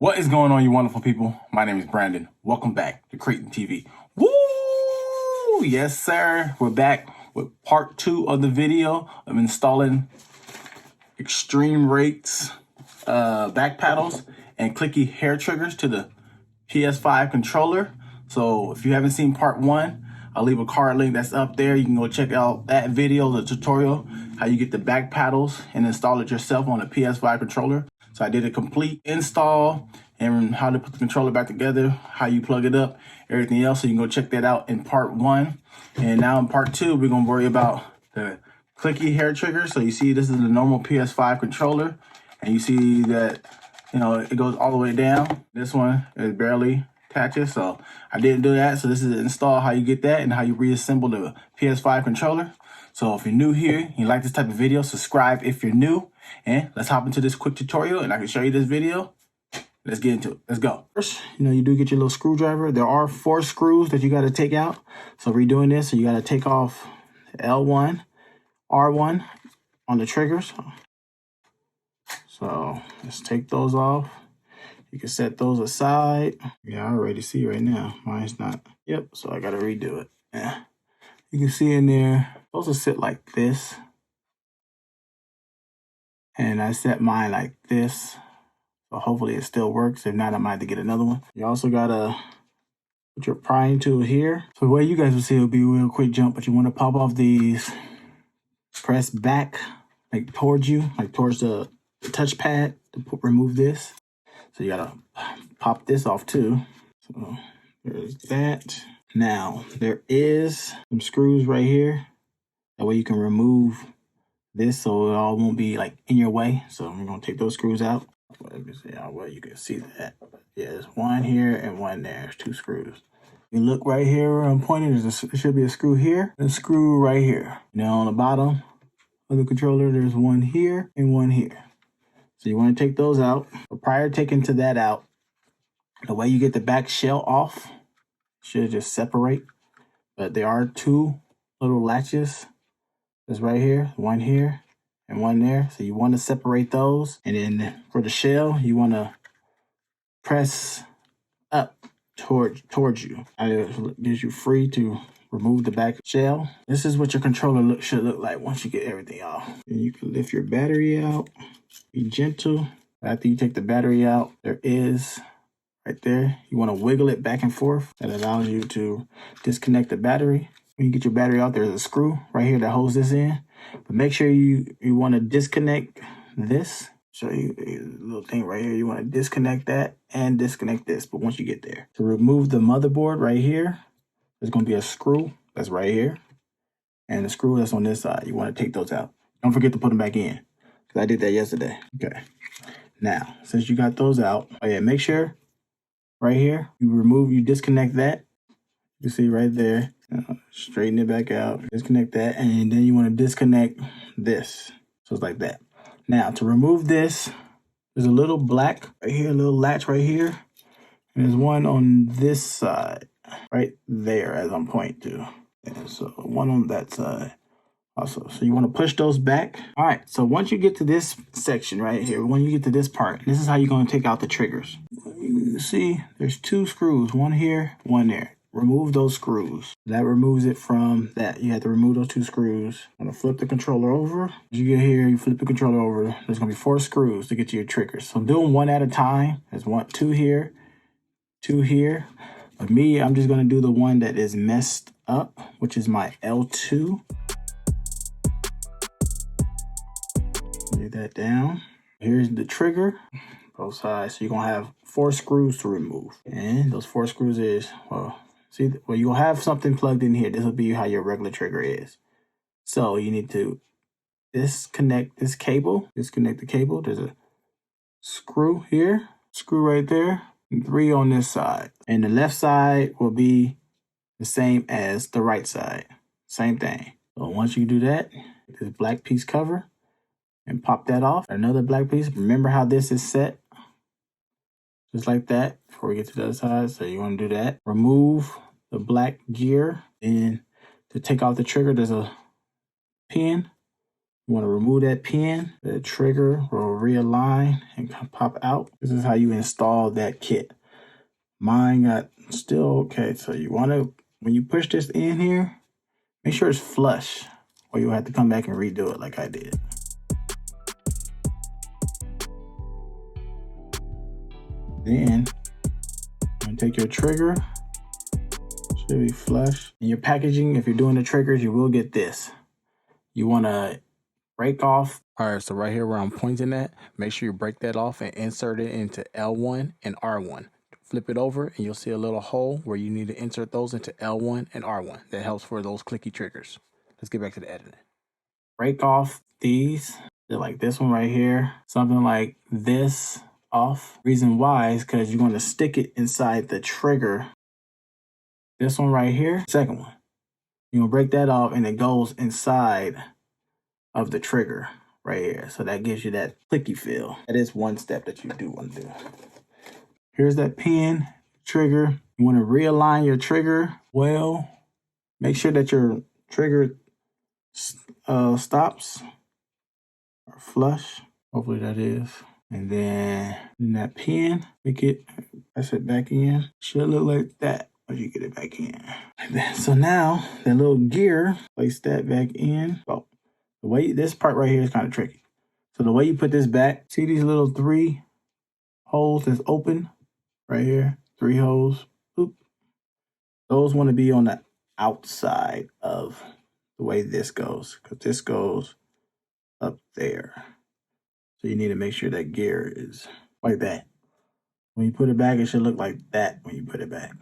What is going on, you wonderful people? My name is Brandon. Welcome back to Crayton TV. Woo! Yes, sir. We're back with part 2 of the video of installing eXtremerate's back paddles and Clicky hair triggers to the PS5 controller. So if you haven't seen part 1, I'll leave a card link that's up there. You can go check out that video, the tutorial, how you get the back paddles and install it yourself on a PS5 controller. So I did a complete install and how to put the controller back together, how you plug it up, everything else. So you can go check that out in part 1. And now in part 2, we're gonna worry about the Clicky hair trigger. So you see this is the normal PS5 controller. And you see that, you know, it goes all the way down. This one is barely attaches, so I didn't do that. So this is install how you get that and how you reassemble the PS5 controller. So if you're new here, you like this type of video, subscribe if you're new. And let's hop into this quick tutorial and I can show you this video. Let's get into it. Let's go. First, you do get your little screwdriver. There are 4 screws that you got to take out. So we're doing this, so you got to take off L1, R1 on the triggers. So let's take those off. You can set those aside. Yeah, I already see right now. Mine's not. Yep, so I got to redo it. Yeah. You can see in there, those will sit like this. And I set mine like this. So hopefully it still works. If not, I might have to get another one. You also got to put your prying tool here. So the way you guys will see, it'll be a real quick jump, but you want to pop off these. Press back, like towards you, like towards the touchpad to remove this. So you got to pop this off too. So there's that. Now, there is some screws right here. That way you can remove this so it all won't be like in your way. So I'm going to take those screws out. Let me see how well you can see that. Yeah, there's one here and one there. There's 2 screws. You look right here where I'm pointing. There should be a screw here and a screw right here. Now on the bottom of the controller, there's one here and one here. So you want to take those out. But prior to taking that out, the way you get the back shell off should just separate. But there are 2 little latches. There's right here and one there. So you want to separate those. And then for the shell, you want to press up towards you. It gives you free to remove the back shell. This is what your controller should look like once you get everything off. And you can lift your battery out. Be gentle. After you take the battery out, there is right there. You want to wiggle it back and forth. That allows you to disconnect the battery. When you get your battery out, there's a screw right here that holds this in. But make sure you want to disconnect this. Show you a little thing right here. You want to disconnect that and disconnect this. But once you get there, to remove the motherboard right here, there's going to be a screw that's right here. And the screw that's on this side, you want to take those out. Don't forget to put them back in, because I did that yesterday. Okay. Now, since you got those out, make sure right here, you disconnect that. You see right there. Straighten it back out. Disconnect that. And then you want to disconnect this. So it's like that. Now, to remove this, there's a little black right here, a little latch right here. And there's one on this side, right there as I'm pointing to. And so one on that side also. So you want to push those back. All right. So once you get to this section right here, when you get to this part, this is how you're going to take out the triggers. You see, there's 2 screws, one here, one there. Remove those screws. That removes it from that. You have to remove those 2 screws. I'm going to flip the controller over. As you get here, you flip the controller over. There's going to be 4 screws to get to your triggers. So I'm doing one at a time. There's 2 here, 2 here. But me, I'm just going to do the one that is messed up, which is my L2. Lay that down. Here's the trigger, both sides. So you're going to have 4 screws to remove. And those 4 screws is, you'll have something plugged in here. This will be how your regular trigger is. So you need to disconnect this cable. Disconnect the cable. There's a screw here, screw right there, and 3 on this side. And the left side will be the same as the right side. Same thing. So once you do that, this black piece cover and pop that off. Another black piece. Remember how this is set? Just like that before we get to the other side. So you want to do that. Remove the black gear. And to take out the trigger, there's a pin You want to remove that pin. The trigger will realign and pop out. This is how you install that kit. Mine got still okay. So you want to, when you push this in here, make sure it's flush, or you'll have to come back and redo it like I did. Then you take your trigger, should be flush. In your packaging, if you're doing the triggers, you will get this. You want to break off. All right, so right here where I'm pointing at, make sure you break that off and insert it into L1 and R1. Flip it over and you'll see a little hole where you need to insert those into L1 and R1. That helps for those clicky triggers. Let's get back to the editing. Break off these. They're like this one right here. Something like this off. Reason why is because you're going to stick it inside the trigger. This one right here, second one. You're going to break that off and it goes inside of the trigger right here. So that gives you that clicky feel. That is one step that you do want to do. Here's that pin, trigger. You want to realign your trigger well. Make sure that your trigger stops or flush. Hopefully that is. And then in that pin, make it, press it back in. Should look like that once you get it back in. Like that. So now that little gear, place that back in. Oh, the way this part right here is kind of tricky. So the way you put this back, see these little 3 holes that's open right here, 3 holes. Boop. Those want to be on the outside of the way this goes, because this goes up there. So you need to make sure that gear is like that. When you put it back, it should look like that when you put it back.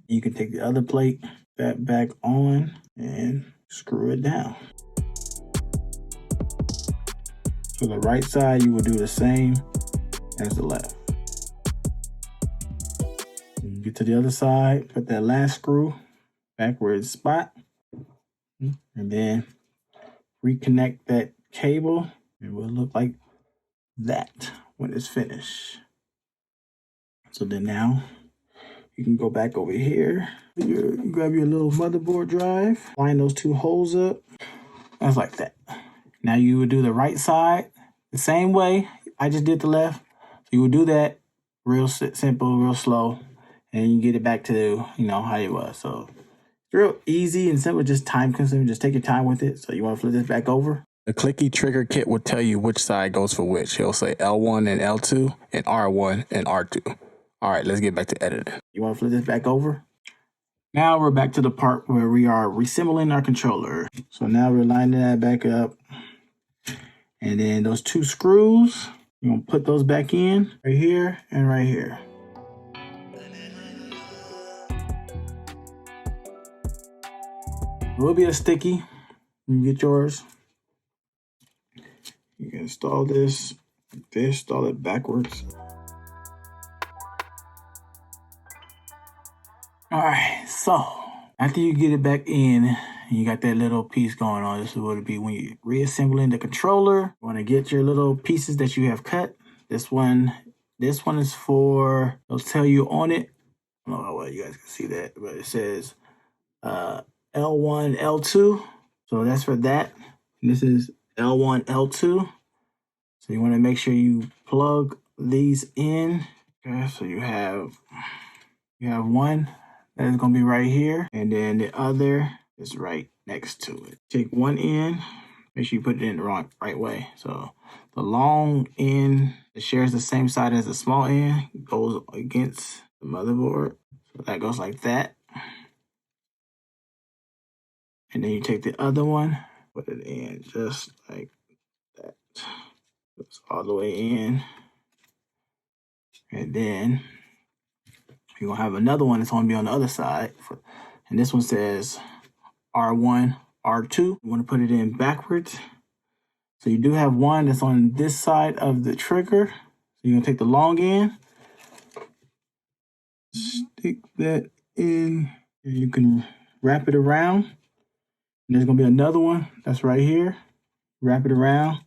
You can take the other plate, that back on, and screw it down. So the right side, you will do the same as the left. You get to the other side, put that last screw back where it's spot, and then reconnect that cable. It will look like that when it's finished. So then now you can go back over here. You grab your little motherboard drive, line those 2 holes up. That's like that. Now you would do the right side the same way I just did the left. So you would do that real simple, real slow, and you get it back to, you know, how it was. So it's real easy and simple, just time consuming. Just take your time with it. So you want to flip this back over. The Clicky Trigger Kit will tell you which side goes for which. He'll say L1 and L2 and R1 and R2. All right, let's get back to editing. You want to flip this back over? Now we're back to the part where we are resembling our controller. So now we're lining that back up. And then those 2 screws, you're going to put those back in right here and right here. It will be a sticky. You get yours. You can install this, install it backwards. All right, so after you get it back in, you got that little piece going on. This is what it'll be when you're reassembling the controller. You want to get your little pieces that you have cut. This one is for, it'll tell you on it. I don't know how well you guys can see that, but it says L1, L2. So that's for that. And this is L1, L2. So you want to make sure you plug these in. Okay, so you have one that is going to be right here, and then the other is right next to it. Take one end, make sure you put it in the right way. So the long end, it shares the same side as the small end, goes against the motherboard. So that goes like that. And then you take the other one, put it in just like that. Goes all the way in. And then you're going to have another one that's going to be on the other side. And this one says R1, R2. You want to put it in backwards. So you do have one that's on this side of the trigger. So you're going to take the long end, stick that in, and you can wrap it around. And there's going to be another one that's right here. Wrap it around.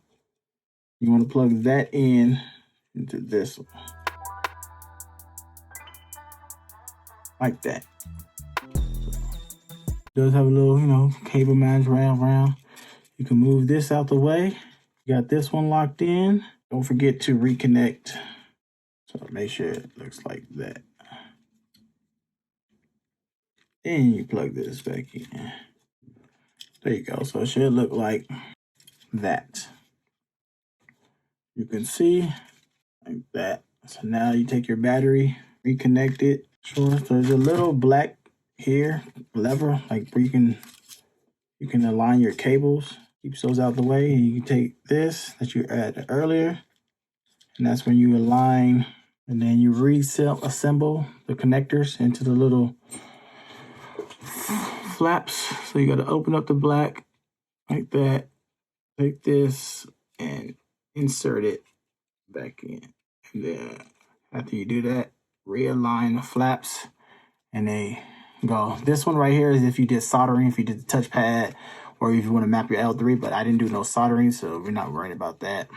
You want to plug that in into this one. Like that. It does have a little, cable mounts around. You can move this out the way. You got this one locked in. Don't forget to reconnect. So make sure it looks like that. Then you plug this back in. There you go. So it should look like that. You can see like that. So now you take your battery, reconnect it. Sure. So there's a little black here lever, like where you can align your cables. Keeps those out the way, and you can take this that you added earlier, and that's when you align, and then you assemble the connectors into the little flaps. So you got to open up the black like that, take this and insert it back in, and then after you do that, realign the flaps and they go. This one right here is if you did soldering, if you did the touchpad, or if you want to map your L3, but I didn't do no soldering, so we're not worried about that.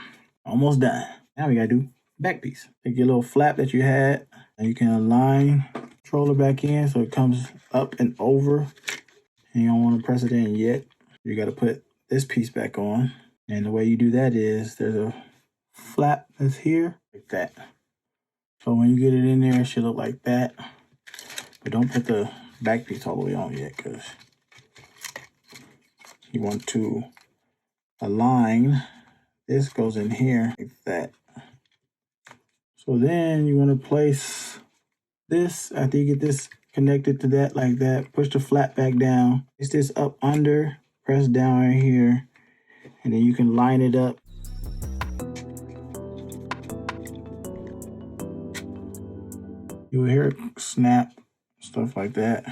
Almost done. Now we gotta do back piece. Take your little flap that you had, and you can align the controller back in so it comes up and over. And you don't want to press it in yet. You gotta put this piece back on. And the way you do that is there's a flap that's here, like that. So when you get it in there, it should look like that. But don't put the back piece all the way on yet, because you want to align. This goes in here like that. So then you want to place this after you get this connected to that like that. Push the flap back down. Place this up under, press down right here, and then you can line it up. You will hear it snap, stuff like that.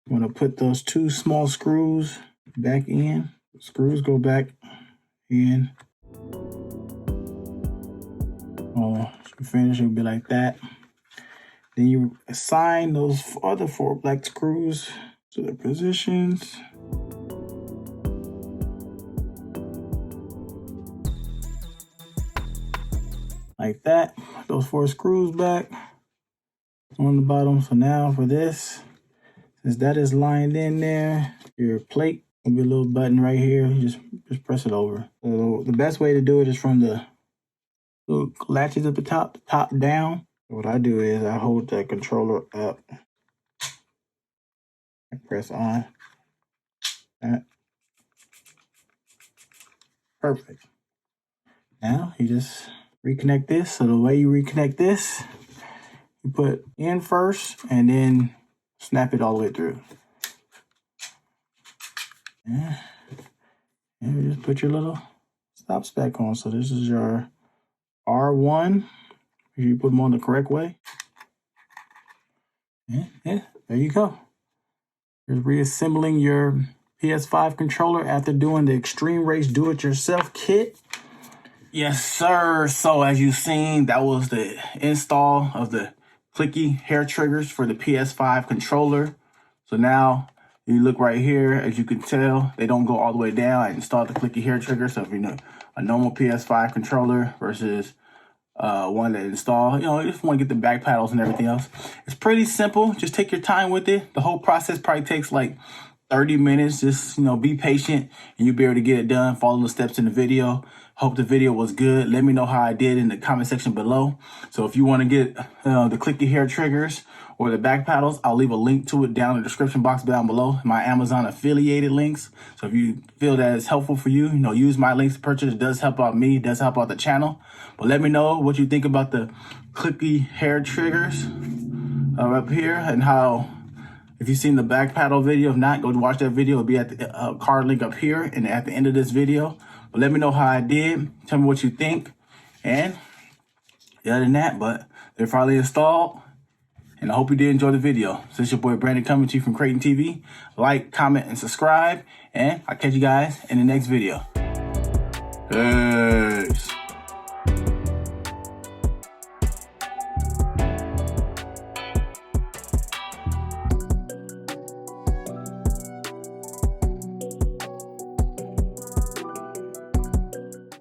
You want to put those two small screws back in. The screws go back in. Oh, you finish, it'll be like that. Then you assign those other 4 black screws to their positions. Like that. Those 4 screws back on the bottom. So now for this, since that is lined in there, your plate will be a little button right here. You just press it over. So the best way to do it is from the little latches at the top down. So what I do is I hold the controller up and press on. That. Perfect. Now you just reconnect this. So the way you reconnect this, you put in first and then snap it all the way through. Yeah. And you just put your little stops back on. So this is your R1. You put them on the correct way. Yeah, there you go. You're reassembling your PS5 controller after doing the eXtremerate's do-it-yourself kit. Yes, sir. So as you've seen, that was the install of the Clicky Hair Triggers for the PS5 controller. So now you look right here, as you can tell, they don't go all the way down. I installed the Clicky Hair Trigger. So if you know a normal PS5 controller versus one that install, you just want to get the back paddles and everything else. It's pretty simple. Just take your time with it. The whole process probably takes like 30 minutes. Just, be patient and you'll be able to get it done. Follow the steps in the video. Hope the video was good. Let me know how I did in the comment section below. So if you want to get the Clicky Hair Triggers or the back paddles, I'll leave a link to it down in the description box down below. My Amazon affiliated links. So if you feel that it's helpful for you, use my links to purchase. It does help out me. It does help out the channel. But let me know what you think about the Clicky Hair Triggers up here, and how, if you've seen the back paddle video. If not, go watch that video. It'll be at the card link up here and at the end of this video. But let me know how I did. Tell me what you think. And other than that, but they're finally installed. And I hope you did enjoy the video. So it's your boy Brandon coming to you from Crayton TV. Like, comment, and subscribe. And I'll catch you guys in the next video. Peace.